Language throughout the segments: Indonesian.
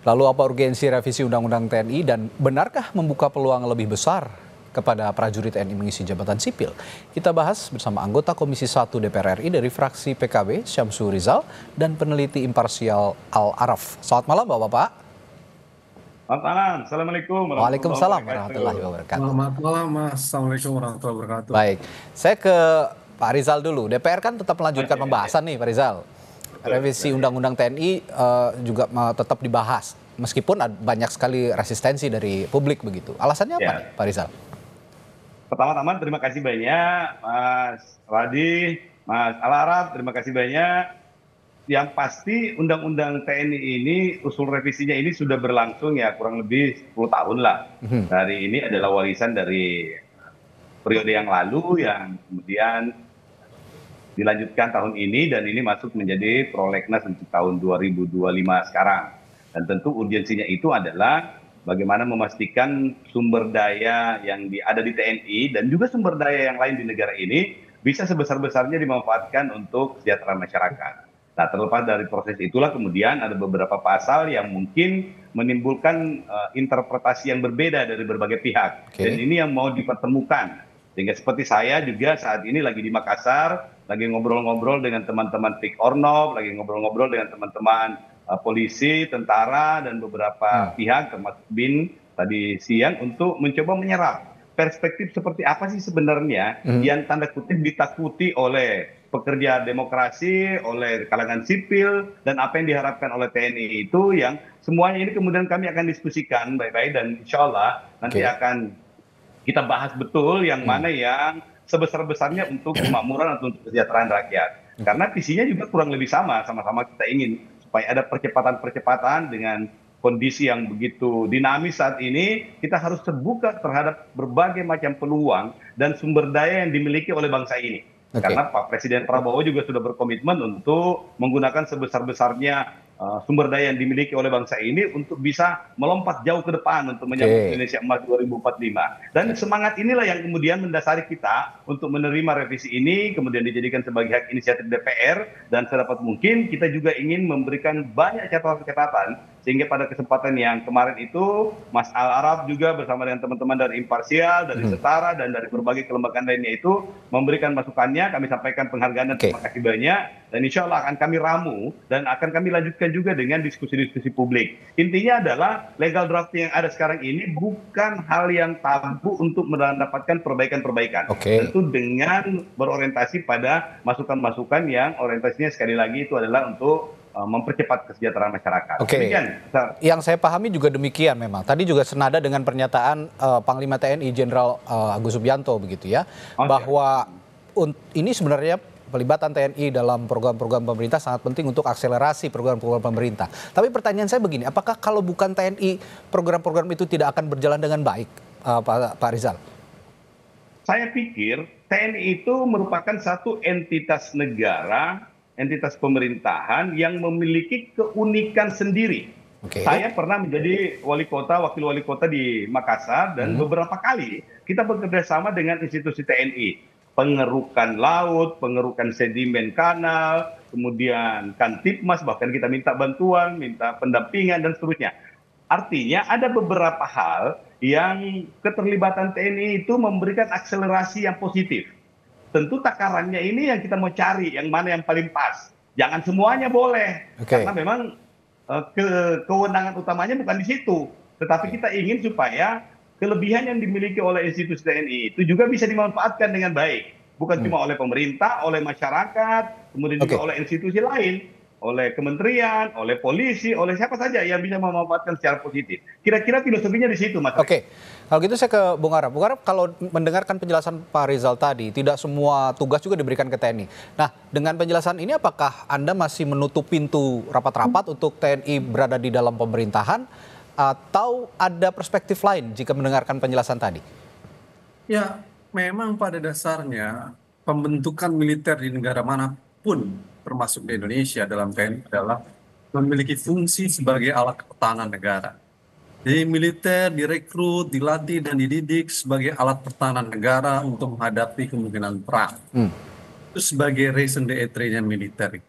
Lalu apa urgensi revisi Undang-Undang TNI dan benarkah membuka peluang lebih besar kepada prajurit TNI mengisi jabatan sipil? Kita bahas bersama anggota Komisi 1 DPR RI dari fraksi PKB, Syamsu Rizal, dan peneliti imparsial Al-Araf. Selamat malam Bapak-Bapak. Selamat malam, Assalamualaikum Waalaikumsalam warahmatullahi wabarakatuh. Selamat malam Mas, Assalamualaikum warahmatullahi wabarakatuh. Baik, saya ke Pak Rizal dulu. DPR kan tetap melanjutkan pembahasan nih Pak Rizal. Revisi Undang-Undang TNI juga tetap dibahas, meskipun banyak sekali resistensi dari publik begitu. Alasannya apa nih Pak Rizal? Pertama-tama terima kasih banyak Mas Radi, Mas Al-Araf, terima kasih banyak. Yang pasti Undang-Undang TNI ini, usul revisinya ini sudah berlangsung ya kurang lebih 10 tahun lah. Dari ini adalah warisan dari periode yang lalu yang kemudian dilanjutkan tahun ini dan ini masuk menjadi prolegnas untuk tahun 2025 sekarang. Dan tentu urgensinya itu adalah bagaimana memastikan sumber daya yang ada di TNI dan juga sumber daya yang lain di negara ini bisa sebesar-besarnya dimanfaatkan untuk kesejahteraan masyarakat. Nah, terlepas dari proses itulah kemudian ada beberapa pasal yang mungkin menimbulkan interpretasi yang berbeda dari berbagai pihak. Dan ini yang mau dipertemukan. Sehingga seperti saya juga saat ini lagi di Makassar, lagi ngobrol-ngobrol dengan teman-teman PIK Ornob, lagi ngobrol-ngobrol dengan teman-teman polisi, tentara, dan beberapa pihak termasuk BIN tadi siang untuk mencoba menyerap perspektif seperti apa sih sebenarnya yang tanda kutip ditakuti oleh pekerja demokrasi, oleh kalangan sipil, dan apa yang diharapkan oleh TNI itu yang semuanya ini kemudian kami akan diskusikan baik-baik dan insya Allah nanti akan kita bahas betul yang mana yang sebesar-besarnya untuk kemakmuran atau untuk kesejahteraan rakyat. Karena visinya juga kurang lebih sama-sama kita ingin supaya ada percepatan-percepatan dengan kondisi yang begitu dinamis saat ini, kita harus terbuka terhadap berbagai macam peluang dan sumber daya yang dimiliki oleh bangsa ini. Karena Pak Presiden Prabowo juga sudah berkomitmen untuk menggunakan sebesar-besarnya sumber daya yang dimiliki oleh bangsa ini untuk bisa melompat jauh ke depan untuk menyambut Indonesia Emas 2045. Dan semangat inilah yang kemudian mendasari kita untuk menerima revisi ini, kemudian dijadikan sebagai hak inisiatif DPR, dan sedapat mungkin kita juga ingin memberikan banyak catatan-catatan sehingga pada kesempatan yang kemarin itu Mas Al-Araf juga bersama dengan teman-teman dari Imparsial, dari Setara, dan dari berbagai kelembagaan lainnya itu memberikan masukannya, kami sampaikan penghargaan dan terima kasih banyak, dan insya Allah akan kami ramu dan akan kami lanjutkan juga dengan diskusi-diskusi publik. Intinya adalah legal draft yang ada sekarang ini bukan hal yang tabu untuk mendapatkan perbaikan-perbaikan. Tentu dengan berorientasi pada masukan-masukan yang orientasinya sekali lagi itu adalah untuk mempercepat kesejahteraan masyarakat. Demikian. Yang saya pahami juga demikian memang. Tadi juga senada dengan pernyataan Panglima TNI Jenderal Agus Subianto begitu ya, bahwa ini sebenarnya pelibatan TNI dalam program-program pemerintah sangat penting untuk akselerasi program-program pemerintah. Tapi pertanyaan saya begini, apakah kalau bukan TNI program-program itu tidak akan berjalan dengan baik, Pak Rizal? Saya pikir TNI itu merupakan satu entitas negara, entitas pemerintahan yang memiliki keunikan sendiri. Saya pernah menjadi wakil wali kota di Makassar dan beberapa kali kita bekerja sama dengan institusi TNI. Pengerukan laut, pengerukan sedimen kanal, kemudian Kantipmas, bahkan kita minta bantuan, minta pendampingan dan seterusnya. Artinya ada beberapa hal yang keterlibatan TNI itu memberikan akselerasi yang positif. Tentu takarannya ini yang kita mau cari, yang mana yang paling pas. Jangan semuanya boleh, karena memang kewenangan utamanya bukan di situ. Tetapi kita ingin supaya kelebihan yang dimiliki oleh institusi TNI itu juga bisa dimanfaatkan dengan baik. Bukan cuma oleh pemerintah, oleh masyarakat, kemudian juga oleh institusi lain, oleh kementerian, oleh polisi, oleh siapa saja yang bisa memanfaatkan secara positif. Kira-kira filosofinya di situ, Mas. Kalau gitu saya ke Bung Araf. Bung Araf, kalau mendengarkan penjelasan Pak Rizal tadi, tidak semua tugas juga diberikan ke TNI. Nah, dengan penjelasan ini apakah Anda masih menutup pintu rapat-rapat untuk TNI berada di dalam pemerintahan, atau ada perspektif lain jika mendengarkan penjelasan tadi? Ya, memang pada dasarnya pembentukan militer di negara manapun, termasuk di Indonesia dalam TNI adalah memiliki fungsi sebagai alat pertahanan negara. Jadi militer direkrut, dilatih, dan dididik sebagai alat pertahanan negara untuk menghadapi kemungkinan perang. Itu sebagai raison d'être-nya militer.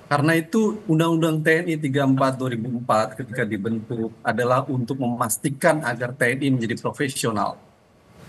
Karena itu Undang-Undang TNI 34 2004 ketika dibentuk adalah untuk memastikan agar TNI menjadi profesional.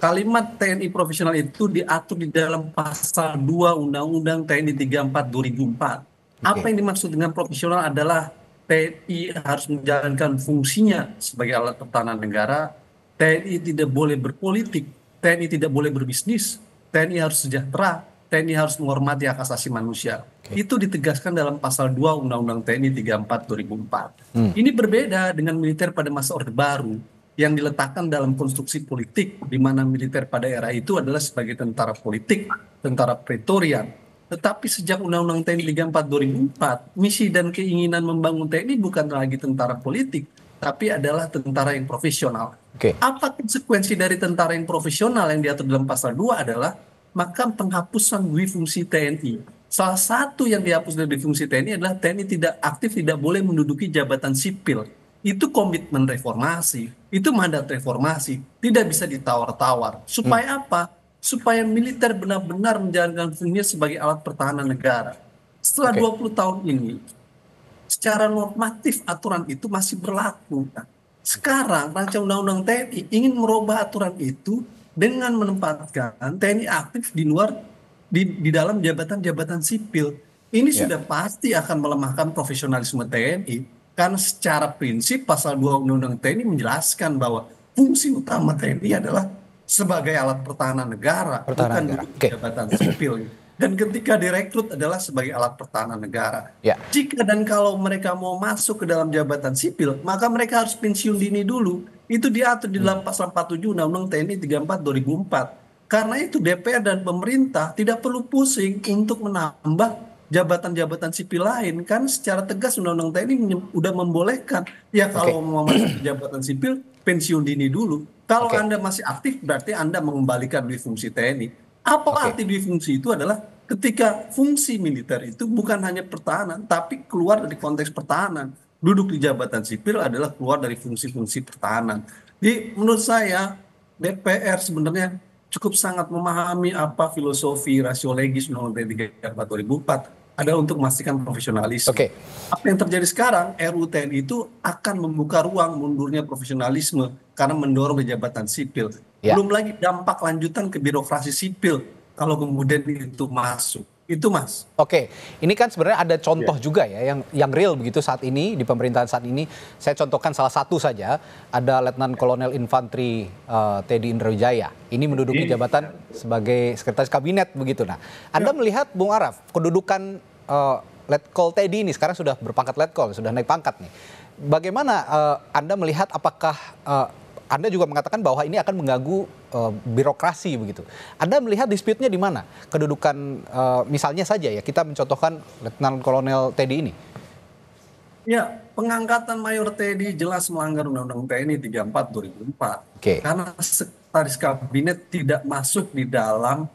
Kalimat TNI profesional itu diatur di dalam pasal 2 Undang-Undang TNI 34 2004. Apa Oke. yang dimaksud dengan profesional adalah TNI harus menjalankan fungsinya sebagai alat pertahanan negara, TNI tidak boleh berpolitik, TNI tidak boleh berbisnis, TNI harus sejahtera, TNI harus menghormati hak asasi manusia. Oke. Itu ditegaskan dalam pasal 2 Undang-Undang TNI 34 2004. Hmm. Ini berbeda dengan militer pada masa Orde Baru yang diletakkan dalam konstruksi politik, di mana militer pada era itu adalah sebagai tentara politik, tentara pretorian. Tetapi sejak Undang-Undang TNI 34 2004, misi dan keinginan membangun TNI bukan lagi tentara politik, tapi adalah tentara yang profesional. Oke. Apa konsekuensi dari tentara yang profesional yang diatur dalam pasal 2 adalah maka penghapusan dui fungsi TNI. Salah satu yang dihapus dari fungsi TNI adalah TNI tidak aktif, tidak boleh menduduki jabatan sipil. Itu komitmen reformasi, itu mandat reformasi, tidak bisa ditawar-tawar. Supaya apa? Supaya militer benar-benar menjalankan fungsinya sebagai alat pertahanan negara. Setelah Oke. 20 tahun ini, secara normatif aturan itu masih berlaku. Nah, sekarang rancangan undang-undang TNI ingin merubah aturan itu dengan menempatkan TNI aktif di luar di dalam jabatan-jabatan sipil. Ini Ya. sudah pasti akan melemahkan profesionalisme TNI karena secara prinsip pasal 2 Undang-Undang TNI menjelaskan bahwa fungsi utama TNI adalah sebagai alat pertahanan negara, Pertahanan bukan negara. duduk di Oke. jabatan sipil. Dan ketika direkrut adalah sebagai alat pertahanan negara. Ya. Jika dan kalau mereka mau masuk ke dalam jabatan sipil, maka mereka harus pensiun dini dulu. Itu diatur di dalam pasal 47 Undang-Undang TNI 34 2004. Karena itu DPR dan pemerintah tidak perlu pusing untuk menambah jabatan-jabatan sipil lain. Kan secara tegas Undang-Undang TNI sudah membolehkan. Ya Oke. kalau mau masuk ke jabatan sipil, pensiun dini dulu. Kalau Oke. Anda masih aktif, berarti Anda mengembalikan dui fungsi TNI. Apa Oke. arti dui fungsi itu adalah ketika fungsi militer itu bukan hanya pertahanan, tapi keluar dari konteks pertahanan. Duduk di jabatan sipil adalah keluar dari fungsi-fungsi pertahanan. Jadi menurut saya DPR sebenarnya cukup sangat memahami apa filosofi rasiologis Undang-Undang 34 2004 adalah untuk memastikan profesionalisme. Oke. Apa yang terjadi sekarang, RUU TNI itu akan membuka ruang mundurnya profesionalisme karena mendorong jabatan sipil. Ya. Belum lagi dampak lanjutan ke birokrasi sipil kalau kemudian itu masuk. Itu Mas. Oke, ini kan sebenarnya ada contoh juga ya yang real begitu saat ini di pemerintahan saat ini. Saya contohkan salah satu saja, ada Letnan Kolonel Infantri Teddy Indrawijaya. Ini menduduki jabatan sebagai sekretaris kabinet begitu. Nah, Anda melihat Bung Araf, kedudukan Letkol Teddy ini sekarang sudah berpangkat Letkol, sudah naik pangkat nih. Bagaimana Anda melihat apakah Anda juga mengatakan bahwa ini akan mengganggu birokrasi begitu. Anda melihat dispute-nya di mana? Kedudukan misalnya saja ya kita mencontohkan Letnan Kolonel Teddy ini. Ya, pengangkatan Mayor Teddy jelas melanggar Undang-Undang TNI 34 2004. Oke. Karena sekretaris kabinet tidak masuk di dalam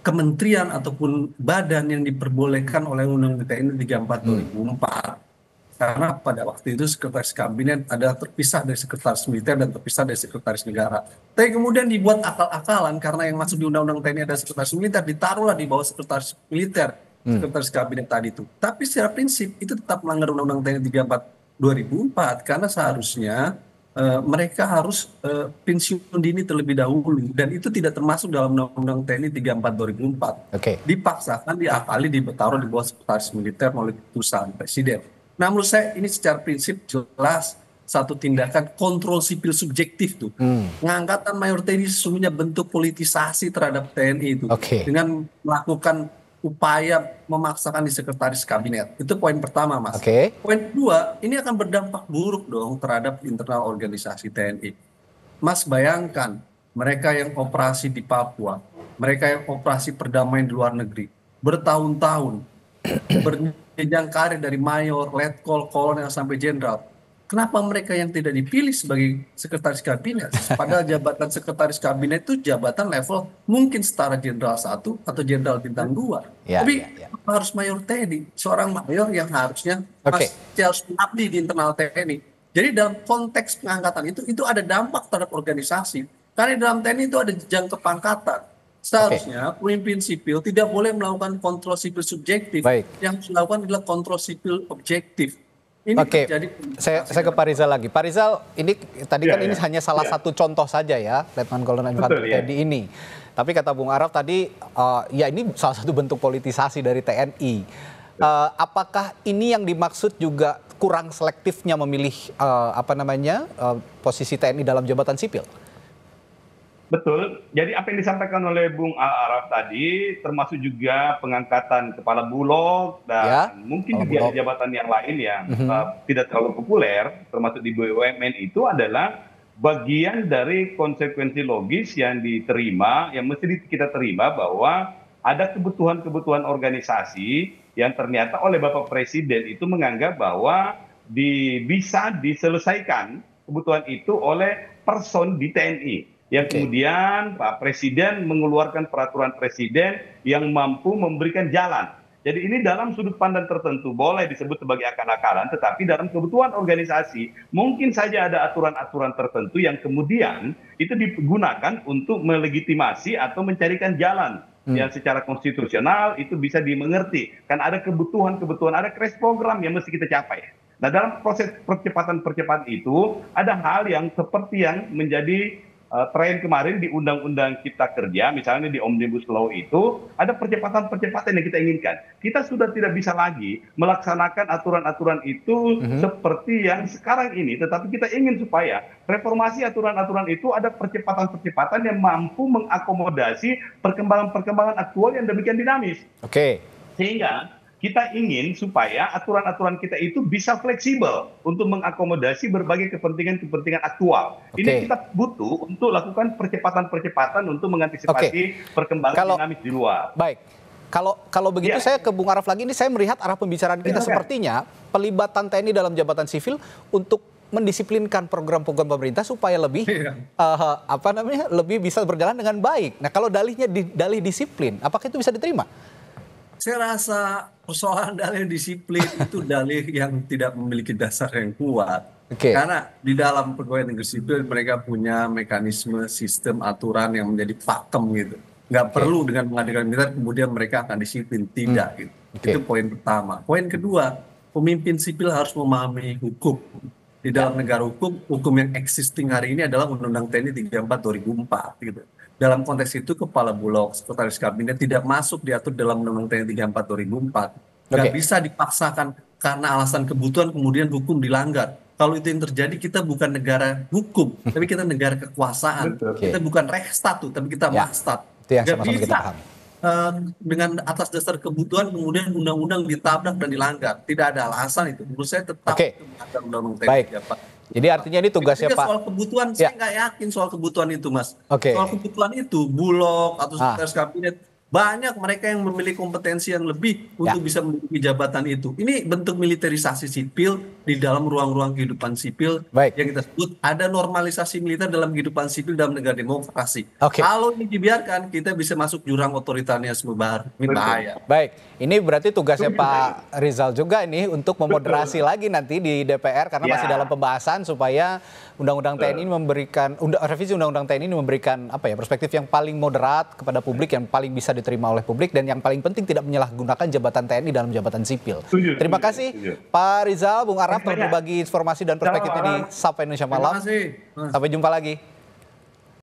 kementerian ataupun badan yang diperbolehkan oleh Undang-Undang TNI 34 2004. Karena pada waktu itu sekretaris kabinet adalah terpisah dari sekretaris militer dan terpisah dari sekretaris negara. Tapi kemudian dibuat akal-akalan karena yang masuk di Undang-Undang TNI ada sekretaris militer, ditaruhlah di bawah sekretaris militer, sekretaris kabinet tadi itu. Tapi secara prinsip itu tetap melanggar Undang-Undang TNI 34 2004 karena seharusnya mereka harus pensiun dini terlebih dahulu dan itu tidak termasuk dalam Undang-Undang TNI 34 2004. Oke. Dipaksakan diakali ditaruh di bawah sekretaris militer melalui keputusan presiden. Nah menurut saya ini secara prinsip jelas satu tindakan kontrol sipil subjektif tuh. Pengangkatan Mayor Teddy sesungguhnya bentuk politisasi terhadap TNI itu. Oke. Dengan melakukan upaya memaksakan di sekretaris kabinet. Itu poin pertama Mas. Oke. Poin kedua, ini akan berdampak buruk dong terhadap internal organisasi TNI. Mas bayangkan mereka yang operasi di Papua, mereka yang operasi perdamaian di luar negeri, bertahun-tahun, berjenjang karir dari mayor, letkol, kolonel sampai jenderal. Kenapa mereka yang tidak dipilih sebagai sekretaris kabinet? Padahal jabatan sekretaris kabinet itu jabatan level mungkin setara jenderal 1 atau jenderal bintang 2. Ya, Tapi ya. harus Mayor Teddy, seorang mayor yang harusnya Oke. masih harus mengabdi di internal TNI. Jadi dalam konteks pengangkatan itu ada dampak terhadap organisasi. Karena di dalam TNI itu ada jenjang kepangkatan. Seharusnya pemimpin sipil tidak boleh melakukan kontrol sipil subjektif. Baik. Yang dilakukan adalah kontrol sipil objektif. Ini Oke, terjadi. saya ke Pak Rizal lagi. Pak Rizal, ini tadi kan Ya, ini ya. hanya salah satu contoh saja ya, Letnan Kolonel Infanteri Betul, ya. TNI ini. Tapi kata Bung Araf tadi, ya ini salah satu bentuk politisasi dari TNI. Apakah ini yang dimaksud juga kurang selektifnya memilih posisi TNI dalam jabatan sipil? Betul. Jadi apa yang disampaikan oleh Bung Al-Araf tadi, termasuk juga pengangkatan kepala bulog dan Ya, mungkin kepala juga bulog. jabatan yang lain yang tidak terlalu populer, termasuk di BUMN itu adalah bagian dari konsekuensi logis yang diterima, yang mesti kita terima bahwa ada kebutuhan-kebutuhan organisasi yang ternyata oleh Bapak Presiden itu menganggap bahwa bisa diselesaikan kebutuhan itu oleh person di TNI. Yang kemudian Pak Presiden mengeluarkan peraturan Presiden yang mampu memberikan jalan. Jadi ini dalam sudut pandang tertentu boleh disebut sebagai akal-akalan, tetapi dalam kebutuhan organisasi mungkin saja ada aturan-aturan tertentu yang kemudian itu digunakan untuk melegitimasi atau mencarikan jalan yang secara konstitusional itu bisa dimengerti. Kan ada kebutuhan-kebutuhan, ada crash program yang mesti kita capai. Nah dalam proses percepatan-percepatan itu ada hal yang seperti yang menjadi tren kemarin di Undang-Undang Cipta Kerja, misalnya di Omnibus Law itu, ada percepatan-percepatan yang kita inginkan. Kita sudah tidak bisa lagi melaksanakan aturan-aturan itu seperti yang sekarang ini, tetapi kita ingin supaya reformasi aturan-aturan itu ada percepatan-percepatan yang mampu mengakomodasi perkembangan-perkembangan aktual yang demikian dinamis. Sehingga kita ingin supaya aturan-aturan kita itu bisa fleksibel untuk mengakomodasi berbagai kepentingan-kepentingan aktual. Ini kita butuh untuk lakukan percepatan-percepatan untuk mengantisipasi perkembangan dinamis di luar. Baik. Kalau begitu saya ke Bung Araf lagi, ini saya melihat arah pembicaraan kita sepertinya pelibatan TNI dalam jabatan sipil untuk mendisiplinkan program-program pemerintah supaya lebih lebih bisa berjalan dengan baik. Nah, kalau dalihnya dalih disiplin, apakah itu bisa diterima? Saya rasa persoalan dalih disiplin itu dalih yang tidak memiliki dasar yang kuat. Karena di dalam pegawai negeri sipil mereka punya mekanisme sistem aturan yang menjadi pakem gitu. Nggak perlu dengan mengadakan militer kemudian mereka akan disiplin, tidak gitu. Itu poin pertama. Poin kedua, pemimpin sipil harus memahami hukum. Di dalam negara hukum, hukum yang existing hari ini adalah Undang-Undang TNI 34 2004 gitu. Dalam konteks itu kepala bulog, sekretaris kabinet tidak masuk diatur dalam Undang-Undang TNI 34 2004. Nggak bisa dipaksakan karena alasan kebutuhan kemudian hukum dilanggar. Kalau itu yang terjadi, kita bukan negara hukum, tapi kita negara kekuasaan. Kita bukan Reichsstaat, tapi kita Machtstaat. Nggak bisa dengan atas dasar kebutuhan kemudian undang-undang ditabrak dan dilanggar. Tidak ada alasan itu. Menurut saya tetap ada Undang-Undang TNI 34. Jadi artinya ini tugasnya Pak. Soal kebutuhan, saya nggak yakin soal kebutuhan itu, Mas. Soal kebutuhan itu, bulog atau sekretaris kabinet, banyak mereka yang memiliki kompetensi yang lebih untuk bisa menduduki jabatan itu. Ini bentuk militerisasi sipil di dalam ruang-ruang kehidupan sipil yang kita sebut ada normalisasi militer dalam kehidupan sipil dalam negara demokrasi. Kalau ini dibiarkan, kita bisa masuk jurang otoritarianisme baru. Ini bahaya. Baik, ini berarti tugasnya Pak Rizal juga ini untuk memoderasi lagi nanti di DPR karena masih dalam pembahasan supaya Undang-Undang TNI revisi Undang-Undang TNI ini memberikan perspektif yang paling moderat kepada publik, yang paling bisa diterima oleh publik, dan yang paling penting tidak menyalahgunakan jabatan TNI dalam jabatan sipil. Terima kasih Pak Rizal, Bung Araf telah berbagi informasi dan perspektifnya di Sapa Indonesia Malam. Sampai jumpa lagi.